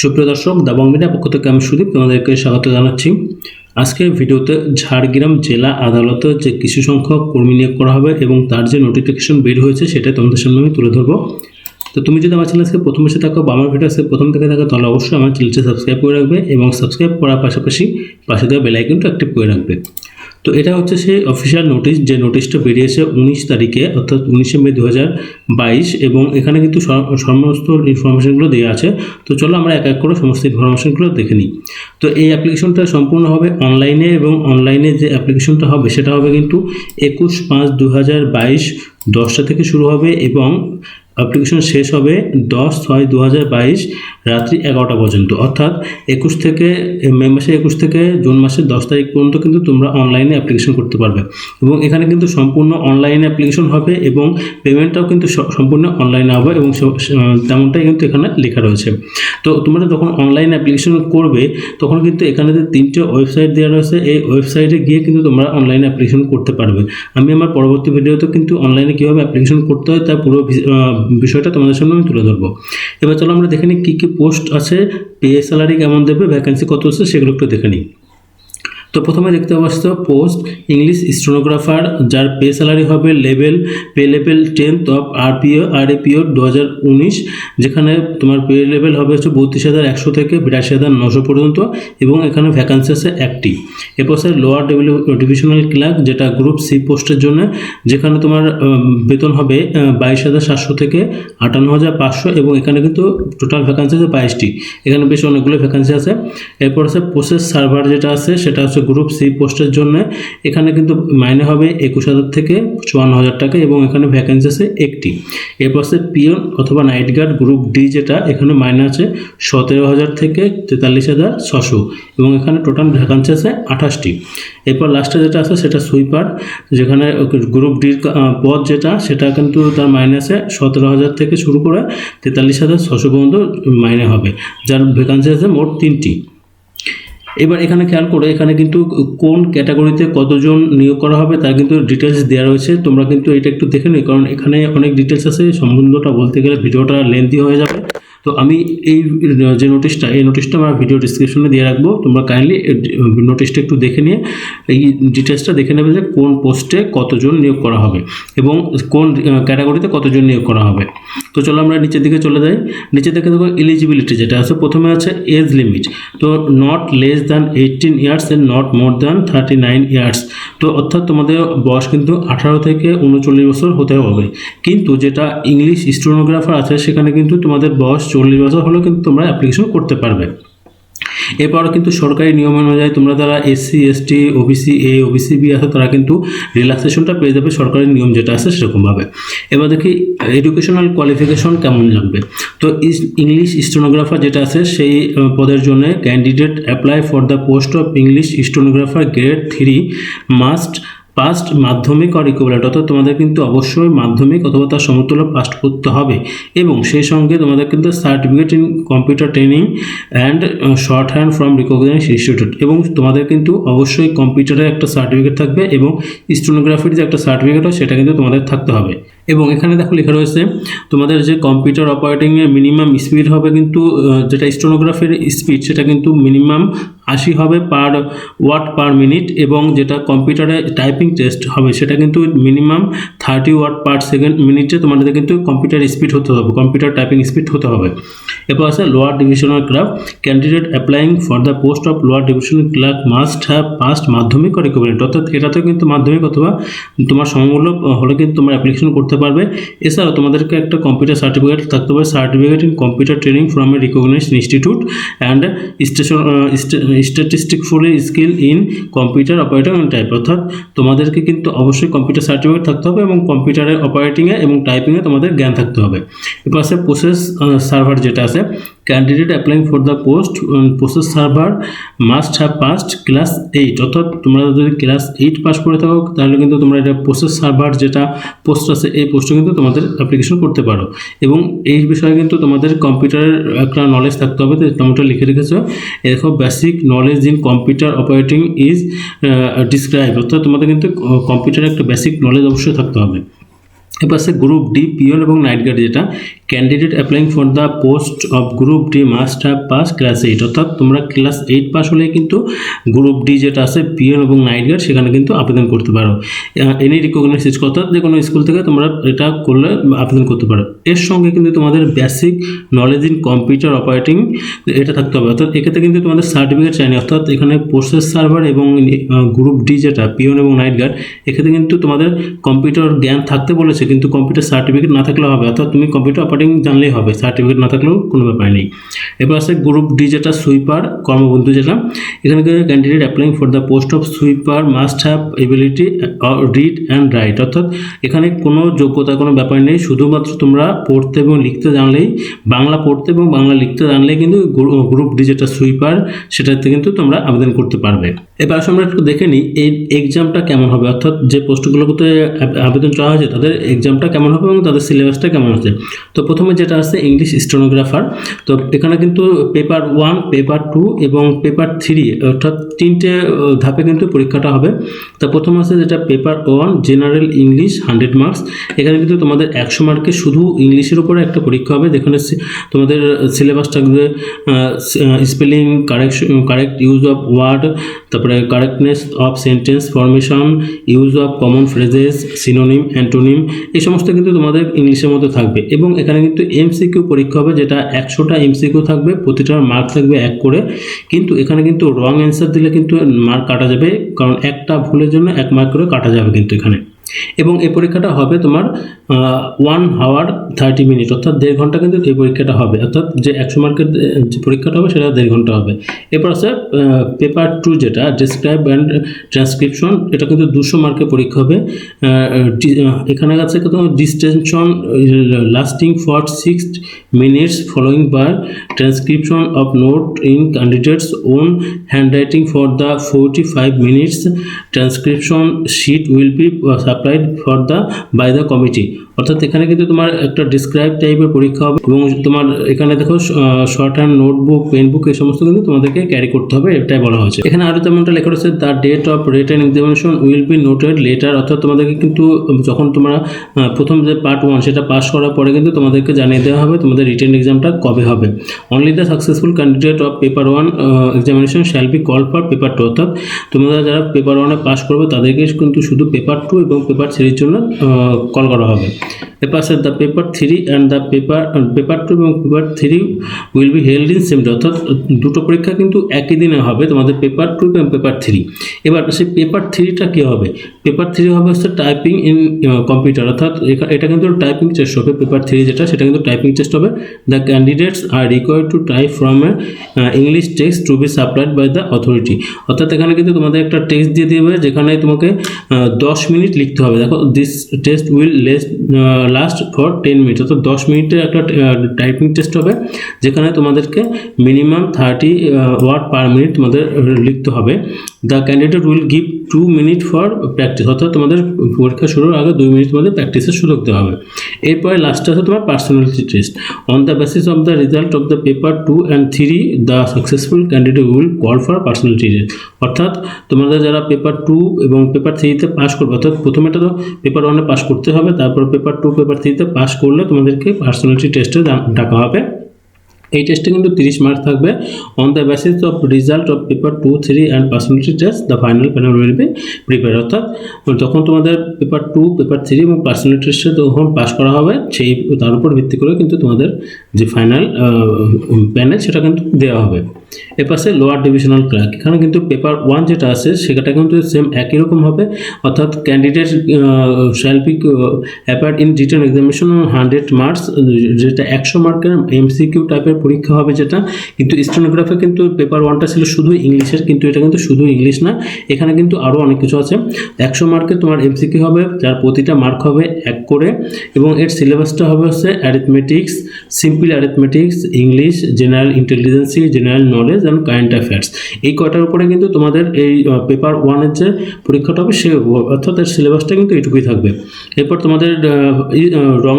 সুপ্রিয় দর্শক, দাবং মিডিয়া পক্ষ থেকে আমি সুদীপ তোমাদেরকে স্বাগত জানাচ্ছি। আজকের ভিডিওতে ঝাড়গ্রাম জেলা আদালতে যে কিছু সংখ্যক কর্মী নিয়োগ করা হবে এবং তার যে নোটিফিকেশন বের হয়েছে সেটা তোমাদের সামনে আমি তুলে ধরবো। তো তুমি যদি আমার চ্যানেলকে প্রথম এসে থাকো বা আমার ভিডিওসে প্রথম থেকে থাকো তাহলে অবশ্যই আমার চ্যানেলটি সাবস্ক্রাইব করে রাখবে এবং সাবস্ক্রাইব করার পাশাপাশি পাশে দেওয়া বেল আইকনটা অ্যাক্টিভ করে রাখবে। তো এটা হচ্ছে সেই অফিসিয়াল নোটিশ, যে নোটিশটা বেরিয়েছে 19 তারিখে অর্থাৎ 19 মে 2022 এবং এখানে কিন্তু সমস্ত ইনফরমেশনগুলো দেওয়া আছে। তো চলো আমরা এক এক করে সমস্ত ইনফরমেশনগুলো দেখে নিই। তো এই অ্যাপ্লিকেশনটা সম্পূর্ণ হবে অনলাইনে এবং অনলাইনে যে অ্যাপ্লিকেশনটা হবে সেটা হবে কিন্তু 21/5/2022 10টা থেকে শুরু হবে এবং অ্যাপ্লিকেশন শেষ হবে 10/6/2022 রাত্রি 11টা পর্যন্ত। অর্থাৎ 21 থেকে মে মাসে 21 থেকে জুন মাসের 10 তারিখ পর্যন্ত কিন্তু তোমরা অনলাইনে অ্যাপ্লিকেশন করতে পারবে এবং এখানে কিন্তু সম্পূর্ণ অনলাইনে অ্যাপ্লিকেশন হবে এবং পেমেন্টটাও কিন্তু সম্পূর্ণ অনলাইনে হবে এবং তেমনটাই কিন্তু এখানে লেখা রয়েছে। তো তোমরা যখন অনলাইন অ্যাপ্লিকেশন করবে তখন কিন্তু এখানে যে 3টে ওয়েবসাইট দেওয়া রয়েছে, এই ওয়েবসাইটে গিয়ে কিন্তু তোমরা অনলাইনে অ্যাপ্লিকেশন করতে পারবে। আমি আমার পরবর্তী ভিডিওতে কিন্তু অনলাইনে কীভাবে অ্যাপ্লিকেশন করতে হয় তার পুরো বিষয়টা তোমাদের সামনে আমি তুলে ধরবো। এবার চলো আমরা দেখে নিই কী কী পোস্ট আছে, পে স্যালারি কেমন দেবে, ভ্যাকেন্সি কত আছে সেগুলো একটু দেখে নিই। তো প্রথমে দেখতে পাচ্ছ পোস্ট ইংলিশ স্টেনোগ্রাফার, যার পে স্যালারি হবে pay level 10th of RAPO 2019, যেখানে তোমার পে লেভেল হবে হচ্ছে 32,100 থেকে 82,900 পর্যন্ত এবং এখানে ভ্যাকান্সি আছে একটি। এরপর স্যার লোয়ার ডিভিশনাল ক্লার্ক, যেটা গ্রুপ সি পোস্টের জন্য, যেখানে তোমার বেতন হবে 22,700 থেকে 58,500 এবং এখানে কিন্তু টোটাল ভ্যাকান্সি আছে 22টি। এখানে বেশ অনেকগুলো ভ্যাকান্সি আছে। এরপর আছে প্রসেস সার্ভার, যেটা আছে সেটা হচ্ছে গ্রুপ সি পোস্টের জন্য, এখানে কিন্তু মাইনে হবে 21,000 থেকে 54,000 টাকা এবং এখানে ভ্যাকেন্সি আছে একটি। এরপর আছে পিয়ন অথবা নাইট গার্ড গ্রুপ ডি, যেটা এখানে মাইনে আছে 17,000 থেকে 43,600 এবং এখানে টোটাল ভ্যাকান্সি আছে 28টি। এরপর লাস্টে যেটা আছে সেটা সুইপার, যেখানে গ্রুপ ডির পদ যেটা সেটা কিন্তু তার মাইনে আছে 17,000 থেকে শুরু করে 43,600 পর্যন্ত মাইনে হবে, যার ভ্যাকান্সি আছে মোট 3টি। এবার এখানে খেয়াল করে এখানে কিন্তু কোন ক্যাটাগরিতে কতজন নিয়োগ করা হবে তার কিন্তু ডিটেলস দেওয়া রয়েছে। তোমরা কিন্তু এটা একটু দেখে নিই, কারণ এখানে অনেক ডিটেলস আছে, সম্বন্ধটা বলতে গেলে ভিডিওটা লেন্থি হয়ে যাবে। তো আমি এই যে নোটিশটা আমার ভিডিও ডিসক্রিপশনে দিয়ে রাখবো, তোমরা কাইন্ডলি নোটিশটা একটু দেখে নিয়ে এই ডিটেলসটা দেখে নেবে যে কোন পোস্টে কতজন নিয়োগ করা হবে এবং কোন ক্যাটাগরিতে কতজন নিয়োগ করা হবে। তো চলো আমরা নিচের দিকে চলে যাই। নিচের দিকে দেখো এলিজিবিলিটি যেটা আছে, প্রথমে আছে এজ লিমিট। তো not less than 18 years and not more than 39 years. তো অর্থাৎ তোমাদের বয়স কিন্তু 18 থেকে 39 বছর হতে হবে, কিন্তু যেটা ইংলিশ স্টেনোগ্রাফার আছে সেখানে কিন্তু তোমাদের বয়স 40 বছর হলেও কিন্তু তোমরা অ্যাপ্লিকেশন করতে পারবে। এরপর কিন্তু সরকারি নিয়ম অনুযায়ী তোমরা যারা SC ST OBC A OBC B আছে তারা কিন্তু রিল্যাক্সেশনটা পেয়ে যাবে সরকারি নিয়ম যেটা আছে সেরকমভাবে। এবার দেখি এডুকেশনাল কোয়ালিফিকেশন কেমন লাগবে। তো ইংলিশ স্টেনোগ্রাফার যেটা আছে সেই পদের জন্য candidate apply for the post of English stenographer grade 3 must past Madhyamik or equivalent, অর্থাৎ তোমাদের কিন্তু অবশ্যই মাধ্যমিক অথবা তার সমতুল্য পাস করতে হবে এবং সেই সঙ্গে তোমাদের কিন্তু certificate in computer training and shorthand from recognized institute এবং তোমাদের কিন্তু অবশ্যই কম্পিউটারের একটা সার্টিফিকেট থাকবে এবং স্টেনোগ্রাফির যে একটা সার্টিফিকেট হয় সেটা কিন্তু তোমাদের থাকতে হবে। এবং এখানে দেখো লেখা রয়েছে তোমাদের যে কম্পিউটার অপারেটিংয়ের মিনিমাম স্পিড হবে কিন্তু যেটা স্টেনোগ্রাফির স্পিড সেটা কিন্তু মিনিমাম 80 হবে পার ওয়াট পার মিনিট এবং যেটা কম্পিউটারে টাইপিং টেস্ট হবে সেটা কিন্তু মিনিমাম 30 ওয়াট পার সেকেন্ড মিনিটে তোমাদের কিন্তু কম্পিউটার স্পিড হতে হবে, কম্পিউটার টাইপিং স্পিড হতে হবে। এরপর আছে lower divisional clerk, candidate applying for the post of lower divisional clerk must have passed Madhyamik or equivalent, অর্থাৎ এটাতেও কিন্তু মাধ্যমিক অথবা তোমার সমমূল্য হলে কিন্তু তোমরা অ্যাপ্লিকেশন করতে পারবে। এছাড়াও তোমাদেরকে একটা কম্পিউটার সার্টিফিকেট থাকতে হবে, certificate in computer training from a recognized institute and statistically skill in computer operating and type, অর্থাৎ তোমাদেরকে কিন্তু অবশ্যই কম্পিউটার সার্টিফিকেট থাকতে হবে এবং কম্পিউটারের অপারেটিংয়ে এবং টাইপিংয়ে তোমাদের জ্ঞান থাকতে হবে। এরপর আছে প্রসেস সার্ভার যেটা আছে, candidate applying for the post process server must have past class 8, অর্থাৎ তোমরা যদি ক্লাস 8 পাস করে থাকো তাহলে কিন্তু তোমরা এটা প্রসেস সার্ভার যেটা পোস্ট আছে এই পোস্টে কিন্তু তোমাদের অ্যাপ্লিকেশন করতে পারো এবং এই বিষয়ে কিন্তু তোমাদের কম্পিউটারের একটা নলেজ থাকতে হবে। তোমরা লিখে রেখেছো এরকম basic knowledge in computer operating is describe, অর্থাৎ তোমাদের কিন্তু কম্পিউটারের একটা বেসিক নলেজ অবশ্যই থাকতে হবে। এবার আছে গ্রুপ ডি পিয়ন এবং নাইট গার্ড, যেটা candidate applying for the post of group D must have pass class 8, অর্থাৎ তোমরা ক্লাস 8 পাস হলে কিন্তু গ্রুপ ডি যেটা আছে পিওন এবং নাইট গার্ড সেখানে কিন্তু আবেদন করতে পারো। এনি রিকগনাইজ স্কুল, অর্থাৎ যে কোনো স্কুল থেকে তোমরা এটা করলে আবেদন করতে পারো। এর সঙ্গে কিন্তু তোমাদের basic knowledge in computer operating এটা থাকতে হবে, অর্থাৎ এক্ষেত্রে কিন্তু তোমাদের সার্টিফিকেট চাইনি, অর্থাৎ এখানে প্রসেস সার্ভার এবং গ্রুপ ডি যেটা পিওন এবং নাইট গার্ড এক্ষেত্রে কিন্তু তোমাদের কম্পিউটার জ্ঞান থাকতে বলেছে, কিন্তু কম্পিউটার সার্টিফিকেট না থাকলেও হবে, অর্থাৎ তুমি কম্পিউটার অপারেটিং জানলেই হবে, সার্টিফিকেট না থাকলেও কোনো ব্যাপার নেই। এবার আছে গ্রুপ ডি যেটা সুইপার কর্মবন্ধু যেটা, এখানে candidate applying for the post of sweeper must have ability read and right, অর্থাৎ এখানে কোনো যোগ্যতা কোনো ব্যাপার নেই, শুধুমাত্র তোমরা পড়তে এবং লিখতে জানলেই, বাংলা পড়তে এবং বাংলা লিখতে জানলেই কিন্তু গ্রুপ ডি যেটা সুইপার সেটাতে কিন্তু তোমরা আবেদন করতে পারবে। এবার আমরা একটু দেখে নিই এই এক্সামটা কেমন হবে, অর্থাৎ যে পোস্টগুলোতে আবেদন চাওয়া হয়েছে তাদের এক্সামটা কেমন হবে এবং তাদের সিলেবাসটা কেমন আছে। তো প্রথমে যেটা আছে ইংলিশ স্টেনোগ্রাফার, তো এখানে কিন্তু পেপার 1, পেপার 2 এবং পেপার 3 অর্থাৎ 3টে ধাপে কিন্তু পরীক্ষাটা হবে। তো প্রথম আছে যেটা পেপার 1 জেনারেল ইংলিশ 100 মার্কস, এখানে কিন্তু তোমাদের 100 মার্কের শুধু ইংলিশের উপরে একটা পরীক্ষা হবে, যেখানে তোমাদের সিলেবাস থাকবে spelling, correct use of word, তারপরে correctness of sentence formation, use of common phrases, synonym, antonym, এই সমস্ত কিন্তু তোমাদের ইংলিশের মধ্যে থাকবে। এবং এখানে কিন্তু এমসিকিউ পরীক্ষা হবে, যেটা 100টা এমসিকিউ থাকবে, প্রতিটার মার্ক থাকবে 1 করে, কিন্তু এখানে কিন্তু রং অ্যান্সার দিলে কিন্তু মার্ক কাটা যাবে, কারণ একটা ভুলের জন্য 1 মার্ক করে কাটা যাবে কিন্তু এখানে। এবং এই পরীক্ষাটা হবে তোমার 1 hour 30 minutes, অর্থাৎ 1.5 ঘন্টা কিন্তু এই পরীক্ষাটা হবে, অর্থাৎ যে 100 মার্কের যে পরীক্ষাটা হবে সেটা 1.5 ঘন্টা হবে। এরপর আছে পেপার 2 যেটা ডেসক্রাইব অ্যান্ড ট্রান্সক্রিপশন, এটা কিন্তু 200 মার্কের পরীক্ষা হবে। এখানে আছে তোমার dictation lasting for 6 minutes following by transcription of note in candidates own handwriting for the 45 minutes transcription sheet will be supplied for the by the committee, অর্থাৎ এখানে কিন্তু তোমার একটা ডিসক্রাইব টাইপের পরীক্ষা হবে এবং তোমার এখানে দেখো শর্ট হ্যান্ড নোটবুক, পেনবুক এই সমস্ত কিন্তু তোমাদেরকে ক্যারি করতে হবে, এটাই বলা হয়েছে। এখানে আরও তেমনটা লেখা রয়েছে the date of written examination will be noted later, অর্থাৎ তোমাদেরকে কিন্তু যখন তোমরা প্রথম যে পার্ট 1 সেটা পাস করার পরে কিন্তু তোমাদেরকে জানিয়ে দেওয়া হবে তোমাদের রিটেন এক্সামটা কবে হবে। Only the successful candidate of paper 1 examination shall be call for paper 2, অর্থাৎ তোমরা যারা পেপার 1-এ পাস করবে তাদেরকে কিন্তু শুধু পেপার 2 এবং পেপার 3-র জন্য কল করা হবে। এরপর আছে the paper 3 and the paper 2 এবং paper 3 will be held in same day, অর্থাৎ দুটো পরীক্ষা কিন্তু একই দিনে হবে তোমাদের পেপার 2 এবং পেপার 3। এবার সেই পেপার 3টা কী হবে, পেপার 3 হবে হচ্ছে টাইপিং ইন কম্পিউটার, অর্থাৎ এটা কিন্তু টাইপিং টেস্ট হবে। পেপার 3 যেটা সেটা কিন্তু টাইপিং টেস্ট হবে। The candidates are required to type from a English text to be supplied by the authority, অর্থাৎ এখানে কিন্তু তোমাদের একটা টেক্সট দিয়ে দেবে যেখানে তোমাকে 10 মিনিট লিখতে হবে। দেখো this test will last for 10 minute, অর্থাৎ 10 মিনিটের একটা টাইপিং টেস্ট হবে, যেখানে তোমাদেরকে মিনিমাম 30 ওয়ার্ড পার মিনিট তোমাদের লিখতে হবে। The candidate will give 2 minute for practice, অর্থাৎ তোমাদের পরীক্ষা শুরুর আগে 2 মিনিট তোমাদের প্র্যাকটিসের সুযোগ দেওয়া হবে। এরপরে লাস্টে আছে তোমার personality test. On the basis of the result of the paper 2 and 3 the successful candidate will call for personality test, অর্থাৎ তোমাদের যারা পেপার 2 এবং পেপার 3-তে পাস করবে, অর্থাৎ প্রথমেটা তো পেপার 1-এ পাস করতে হবে, তারপর পেপার 2 পেপার 3-তে পাস করলে তোমাদেরকে পার্সোনালিটি টেস্টে ডাকা হবে। এই টেস্টে কিন্তু 30 মার্ক থাকবে। On the basis of result of paper 2, 3 and personality test the final panel will be prepare, অর্থাৎ যখন তোমাদের পেপার 2 পেপার 3 এবং পার্সোনালিটি টেস্টে যখন পাস করা হবে সেই তার উপর ভিত্তি করে কিন্তু তোমাদের যে ফাইনাল প্যানেল সেটা কিন্তু দেওয়া হবে। এর পাশে লোয়ার ডিভিশনাল ক্লার্ক, এখানে কিন্তু পেপার 1 যেটা আছে সেটা কিন্তু সেম একই রকম হবে, অর্থাৎ candidate shall be appear in written examination 100 marks, যেটা 100 মার্কের এমসিকিউ টাইপের পরীক্ষা হবে যেটা। কিন্তু স্টেনোগ্রাফে কিন্তু পেপার 1টা ছিল শুধু ইংলিশের, কিন্তু এটা কিন্তু শুধু ইংলিশ না, এখানে কিন্তু আরও অনেক কিছু আছে। 100 মার্কের তোমার এমসিকিউ হবে, যার প্রতিটা মার্ক হবে 1 করে, এবং এর সিলেবাসটা হবে হচ্ছে arithmetics, simple arithmetics, English, general intelligency, general knowledge and current affairs. এই কয়টার উপরে কিন্তু তোমাদের এই পেপার 1-এর যে পরীক্ষাটা হবে সে, অর্থাৎ এর সিলেবাসটা কিন্তু এইটুকুই থাকবে। এরপর তোমাদের রং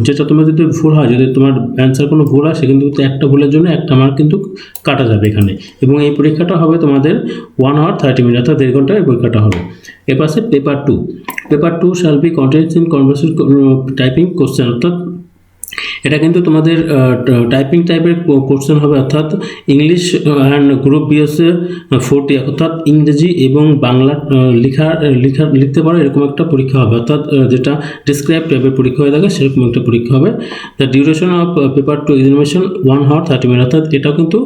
যেটা তোমার যদি ভুল হয়, যদি তোমার অ্যান্সার কোনো ভুল হয়, সে কিন্তু একটা ভুলের জন্য একটা মার্ক কিন্তু কাটা যাবে এখানে। এবং এই পরীক্ষাটা হবে তোমাদের 1 hour 30 minutes, অর্থাৎ 1.5 ঘন্টার এই পরীক্ষাটা হবে। এরপর আছে paper 2 shall be contents in conversation typing question, অর্থাৎ এটা কিন্তু তোমাদের টাইপিং টাইপের কোশ্চেন হবে, অর্থাৎ ইংলিশ অ্যান্ড গ্রুপ বি হচ্ছে 40, অর্থাৎ ইংরেজি এবং বাংলা লিখতে পারো এরকম একটা পরীক্ষা হবে, অর্থাৎ যেটা ডিসক্রাইব টাইপের পরীক্ষা হয়ে থাকে সেরকম একটা পরীক্ষা হবে। The duration of paper 2 examination 1 hour 30 minutes, অর্থাৎ এটাও কিন্তু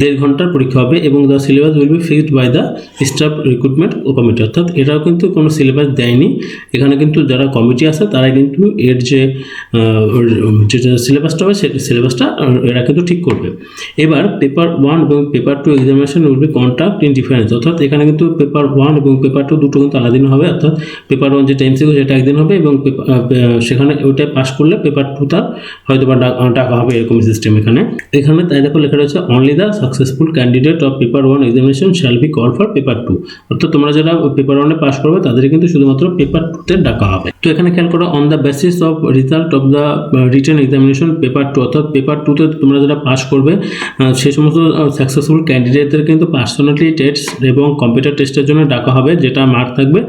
1.5 ঘন্টার পরীক্ষা হবে। এবং the syllabus will be fixed by the staff recruitment committee, অর্থাৎ এটাও কিন্তু কোনো সিলেবাস দেয়নি, এখানে কিন্তু যারা কমিটি আছে তারা কিন্তু এর যে সিলেবাসটা হবে সেই সিলেবাসটা এরা কিন্তু ঠিক করবে। এবার পেপার 1 এবং paper 2 examination will B conduct in difference, অর্থাৎ এখানে কিন্তু পেপার 1 এবং পেপার 2 দুটো কিন্তু আলাদা দিন হবে, অর্থাৎ পেপার 1 যেটা এমসিকিউ সেটা একদিন হবে এবং সেখানে ওইটা পাস করলে পেপার 2 তার হয়তো বা ডাকা হবে, এরকম সিস্টেম এখানে তাই দেখো লেখা রয়েছে only the successful candidate of paper 1 examination shall be call for paper 2, অর্থাৎ তোমরা যারা পেপার 1 পাস করবে তাদের কিন্তু শুধুমাত্র পেপার 2 তে ডাকা হবে। তো এখানে খেয়াল করো on the basis of result of the written examination paper 2, অর্থাৎ পেপার 2 তে তোমরা যারা পাস করবে সেই সমস্ত সাকসেসফুল ক্যান্ডিডেটদের কিন্তু পার্সোনালিটি টেস্ট এবং কম্পিউটার টেস্টের জন্য ডাকা হবে, যেটা মার্ক থাকবে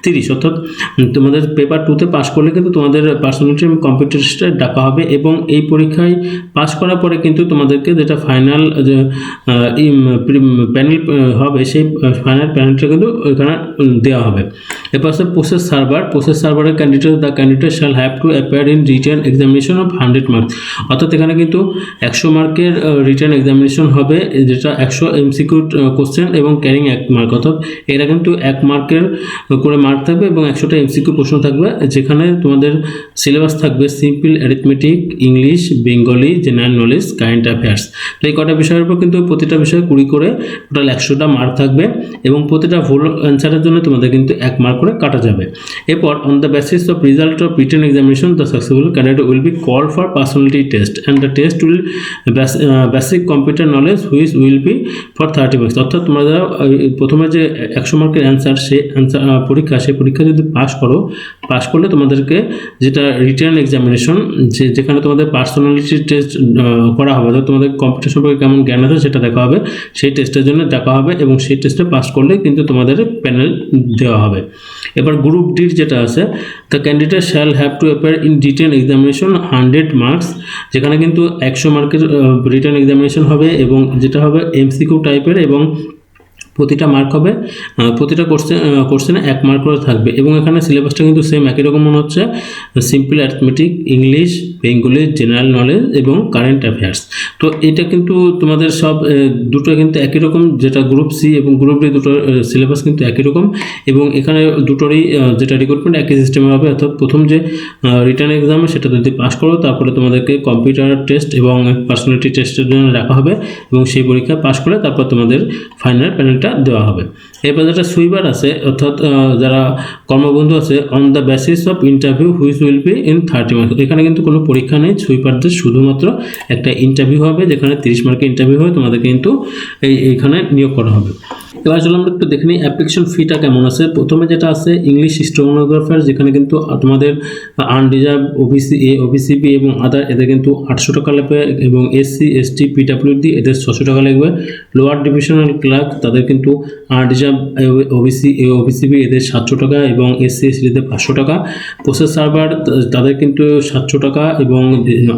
30, অর্থাৎ তোমাদের পেপার 2 তে পাস করলে কিন্তু তোমাদের পার্সোনালিটি এবং কম্পিউটার টেস্টে ডাকা হবে। এবং এই পরীক্ষায় পাস করার পরে কিন্তু তোমাদেরকে যেটা ফাইনাল যে প্যানেল হবে সেই ফাইনাল প্যানেলটা কিন্তু এখানে দেওয়া হবে। এরপর আছে প্রসেস সার্ভারের candidate shall have to appear in written examination of 100 marks, অর্থাৎ এখানে কিন্তু 100 মার্কের রিটেন এক্সামিনেশন হবে, যেটা 100 এমসিকিউ কোশ্চেন এবং ক্যারিং 1 মার্ক, অর্থাৎ এটা কিন্তু 1 মার্কের করে মার্ক থাকবে এবং 100টা এমসিকিউ প্রশ্ন থাকবে, যেখানে তোমাদের সিলেবাস থাকবে simple arithmetic, English, Bengali, general knowledge, current affairs. তো এই কটা বিষয়ের উপর কিন্তু প্রতিটা বিষয়ে 20 করে টোটাল 100টা মার্ক থাকবে এবং প্রতিটা ভুল অ্যান্সারের জন্য তোমাদের কিন্তু 1 মার্ক করে কাটা যাবে। এরপর on the basis of result of written examination the successful candidate will be call for personality test and the test will basic computer knowledge which will be for 30 marks, অর্থাৎ তোমরা যারা প্রথমে যে 100 মার্কের অ্যান্সার সেই পরীক্ষা যদি পাস করলে তোমাদেরকে যেটা রিটেন এক্সামিনেশন যেখানে তোমাদের পার্সোনালিটি টেস্ট করা হবে, অর্থাৎ তোমাদের কম্পিউটার সম্পর্কে কেমন জ্ঞান আছে সেটা দেখা হবে, সেই টেস্টের জন্য ডাকা হবে এবং সেই টেস্টে পাস করলে কিন্তু তোমাদের প্যানেল দেওয়া হবে। এবার গ্রুপ ডির যেটা আছে the candidate shall have to appear in written examination 100 marks, যেখানে কিন্তু 100 মার্কের রিটেন এক্সামিনেশন হবে এবং যেটা হবে এমসিকিউ টাইপের এবং প্রতিটা মার্ক হবে প্রতিটা কোশ্চেনে 1 মার্ক করে থাকবে এবং এখানে সিলেবাসটা কিন্তু সেম একই রকম মনে হচ্ছে, simple arithmetic, English, Bengali, general knowledge এবং কারেন্ট অ্যাফেয়ার্স। তো এটা কিন্তু তোমাদের সব দুটো কিন্তু একই রকম, যেটা গ্রুপ সি এবং গ্রুপ ডি দুটো সিলেবাস কিন্তু একই রকম এবং এখানে দুটোরই যেটা রিক্রুটমেন্ট একই সিস্টেমে হবে, অর্থাৎ প্রথম যে রিটার্ন এক্সাম সেটা যদি পাস করো তারপরে তোমাদেরকে কম্পিউটার টেস্ট এবং পার্সোনালিটি টেস্টের জন্য রাখা হবে এবং সেই পরীক্ষা পাস করে তারপর তোমাদের ফাইনাল প্যানেল দেওয়া হবে। এরপর যেটা সুইপার আছে, অর্থাৎ যারা কর্মবন্ধু আছে on the basis of interview which will be in 30 marks, এখানে কিন্তু কোনো পরীক্ষা নেই, সুইপারদের শুধুমাত্র একটা ইন্টারভিউ হবে, যেখানে 30 মার্কের ইন্টারভিউ হবে, তোমাদের কিন্তু এইখানে নিয়োগ করা হবে। এবার চলো আমরা একটু দেখে নিই অ্যাপ্লিকেশন ফিটা কেমন আছে। প্রথমে যেটা আছে ইংলিশ স্টেনোগ্রাফার, যেখানে কিন্তু তোমাদের unreserve, OBC A, OBC B এবং আদার এদের কিন্তু 800 টাকা লাগবে এবং এসসি, এসটি, পিডব্লিউডি এদের 600 টাকা লাগবে। লোয়ার ডিভিশনাল ক্লার্ক তাদের কিন্তু unreserve, OBC A, OBC B এদের 700 টাকা এবং এসসি, এসটিদের 500 টাকা। প্রসেস সার্ভার তাদের কিন্তু 700 টাকা এবং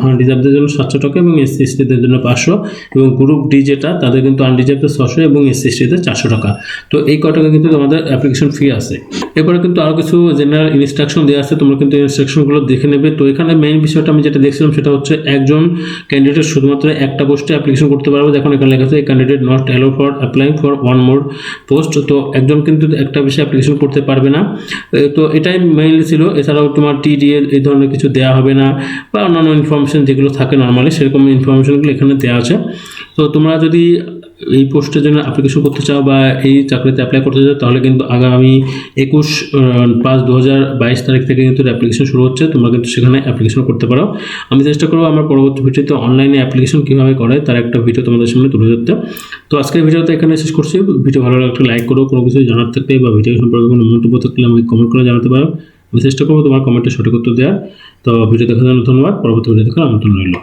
আনরিজার্ভদের জন্য 700 টাকা এবং এসসি, এসটিদের জন্য 500 এবং গ্রুপ ডি যেটা তাদের কিন্তু আনরিজার্ভদের 600 এবং এসসি, এসটিদের 400 টাকা। তো এই কটাকা কিন্তু তোমাদের অ্যাপ্লিকেশন ফি আছে। এরপরে কিন্তু আরও কিছু জেনারেল ইনস্ট্রাকশন দেওয়া আছে, তোমরা কিন্তু ইনস্ট্রাকশনগুলো দেখে নেবে। তো এখানে মেইন বিষয়টা আমি যেটা দেখছিলাম সেটা হচ্ছে একজন ক্যান্ডিডেট শুধুমাত্র একটা পোস্টে অ্যাপ্লিকেশন করতে পারবে। দেখুন এখানে লেখা আছে candidate not allow for applying for one more post, তো একজন কিন্তু একটা বিষয়ে অ্যাপ্লিকেশন করতে পারবে না। তো এটাই মেইনলি ছিল। এছাড়াও তোমার টিডিএ এই ধরনের কিছু দেওয়া হবে না বা অন্যান্য ইনফরমেশন যেগুলো থাকে নর্মালি সেরকম ইনফরমেশনগুলো এখানে দেওয়া আছে। তো তোমরা যদি এই পোস্টের জন্য অ্যাপ্লিকেশন করতে চাও বা এই চাকরিতে অ্যাপ্লাই করতে চাও তাহলে কিন্তু আগামী 21/5/2022 তারিখ থেকে কিন্তু অ্যাপ্লিকেশন শুরু হচ্ছে, তোমরা কিন্তু সেখানে অ্যাপ্লিকেশন করতে পারো। আমি চেষ্টা করবো আমার পরবর্তী ভিডিওতে অনলাইনে অ্যাপ্লিকেশন কীভাবে করে তার একটা ভিডিও তোমাদের সামনে তুলে ধরতে। তো আজকের ভিডিওতে এখানে শেষ করছি। ভিডিও ভালো লাগলে একটা লাইক করো, কোনো কিছু জানার থাকলে বা ভিডিও সম্পর্কে কোনো মন্তব্য থাকলে আমাকে কমেন্ট করে জানাতে পারো। আমি চেষ্টা করবো তোমার কমেন্টে সঠিক উত্তর দেওয়ার। তো ভিডিও দেখার জন্য ধন্যবাদ। পরবর্তী ভিডিও দেখার আমন্ত্রণ রইল।